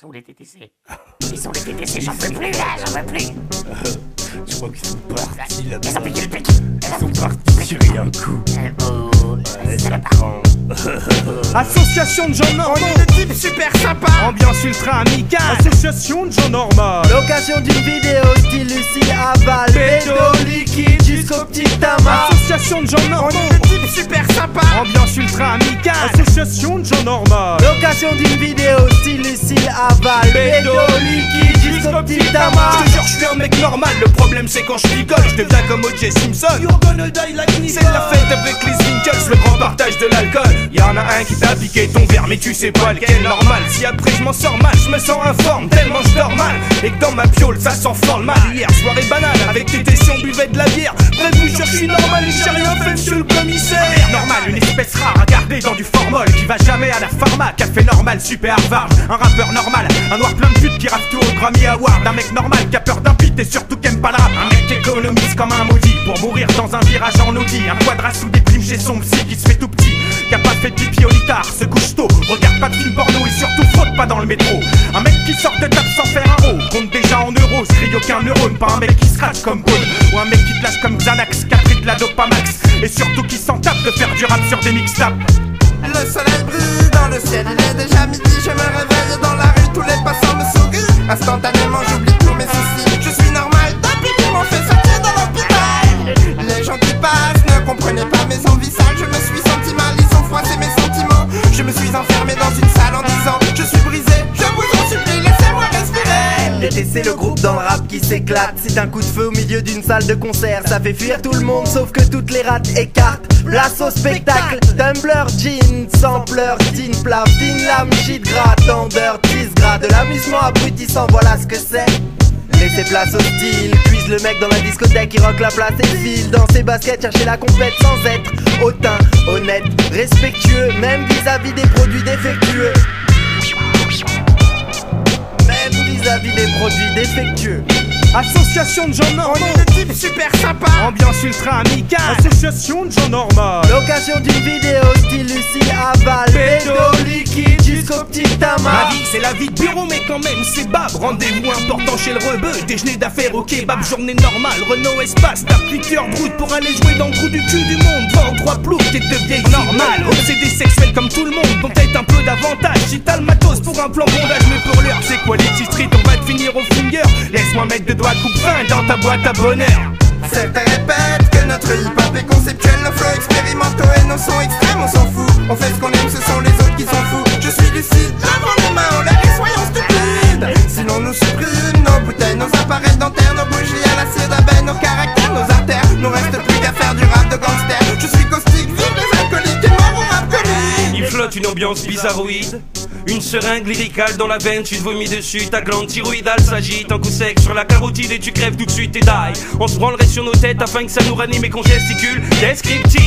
Sont les TTC. Ils sont les TTC, j'en peux plus là, j'en peux plus. Je crois qu'ils sont partis là-bas. Ils ont piqué le pic. Ils sont partis tirer un coup. C'est la parole. Association de gens normaux. On est des types super sympas. Ambiance ultra amicale. Association de gens normaux. L'occasion d'une vidéo style Lucille Aval. Pédo liquide jusqu'au petit tamas. Association de gens On normaux. est des types super sympas. Ambiance ultra amicale. Association de gens normaux. L'occasion d'une vidéo style Lucille Aval. Pédo liquide jusqu'au petit tamas. Je te jure, je suis un mec normal. Le problème, c'est quand je picole, je deviens comme O.J. Simpson. You're gonna die like me. C'est la fête avec les Winkles, le grand partage de l'alcool. Y'en a un qui t'a piqué ton verre, mais tu sais pas lequel. Normal, si après je m'en sors mal, je me sens informe, tellement je dors mal. Et que dans ma piole, ça sent fort le mal. Hier, soirée banale, avec tes si on buvait de la bière. Bref, vous je suis normal et j'ai rien fait, monsieur le commissaire. Normal, une espèce rare à garder dans du formol, qui va jamais à la pharma. Café normal, super Harvard. Un rappeur normal, un noir plein de putes qui rappe tout au Grammy Award. Un mec normal qui a peur d'un pit et surtout qui aime pas le rap. Un mec qui économise comme un maudit pour mourir dans un virage en Audi. Un quadra sous des primes chez son psy qui se fait tout petit, qui a pas fait de pipi au litard, se couche tôt, regarde pas de film porno et surtout fraude pas dans le métro. Un mec qui sort de table sans faire un haut, compte déjà en euros, se grille aucun neurone. Pas un mec qui scratch comme Bone, ou un mec qui te lâche comme Xanax, qui a pris de la dopamax, et surtout qui s'en tape de faire du rap sur des mixtapes. Le soleil brille dans le ciel, il est déjà midi. Je me réveille dans la rue, tous les passants me sourient. Instantanément j'oublie tous mes soucis. Je suis normal depuis qu'ils m'ont fait sortir de l'hôpital. Les gens qui passent ne comprenaient pas mes envies sales. Je me suis senti mal, ils ont froissé mes sentiments. Je me suis enfermé dans une salle en disant je suis brisé, je vous en supplie, laissez-moi respirer. L'été c'est le groupe dans le rap qui s'éclate. C'est un coup de feu au milieu d'une salle de concert. Ça fait fuir tout le monde sauf que toutes les rates écartent. Place au spectacle, Tumblr, jean, sampler, tin, plat, fine, lame, shit, gras, tendeur, 10 gras. De l'amusement abrutissant, voilà ce que c'est. Laissez place au style, cuise le mec dans la discothèque, il rock la place et file dans ses baskets, chercher la compète sans être hautain, honnête, respectueux, même vis-à-vis des produits défectueux. Même vis-à-vis des produits défectueux. Association de gens On normaux. est des types super sympas. Ambiance ultra amicale. Association de gens normaux. L'occasion d'une vidéo style Lucille Aval. Pédo liquide jusqu'au petit Ma tamas. vie c'est la vie de bureau mais quand même c'est bab. Rendez-vous important chez le rebeu, déjeuner d'affaires au kebab. Journée normale, Renault Espace, tape 8 heures brutes pour aller jouer dans le trou du cul du monde. 2 ou 3 ploucs, tête de vieille normale. Obsédé sexuel comme tout le monde, dont peut-être un peu d'avantage. Si t'as le matos pour un plan bondage, mais pour l'heure c'est Quality Street, on va te finir au finger. Laisse-moi mettre de doigts coupe-fin dans ta boîte à bonheur. Certains répètent que notre hip-hop est conceptuel, nos flows expérimentaux et nos sons extrêmes, on s'en fout. On fait ce qu'on aime, ce sont les autres qui s'en foutent. Je suis lucide, lavons les mains, on lève et soyons stupides. Sinon nous supprime nos bouteilles, nos appareils dentaires, nos bougies à l'acier d'abeille, nos caractères, nos artères. Nous reste plus qu'à faire du rap de gangster. Je suis caustique, vive les alcooliques et mort au rap comique. Il flotte une ambiance bizarroïde, une seringue lyricale dans la veine, tu te vomis dessus, ta glande thyroïdale s'agite, un coup sec sur la carotide et tu crèves tout de suite et die. On se branlerait sur nos têtes afin que ça nous ranime et qu'on gesticule, descriptif.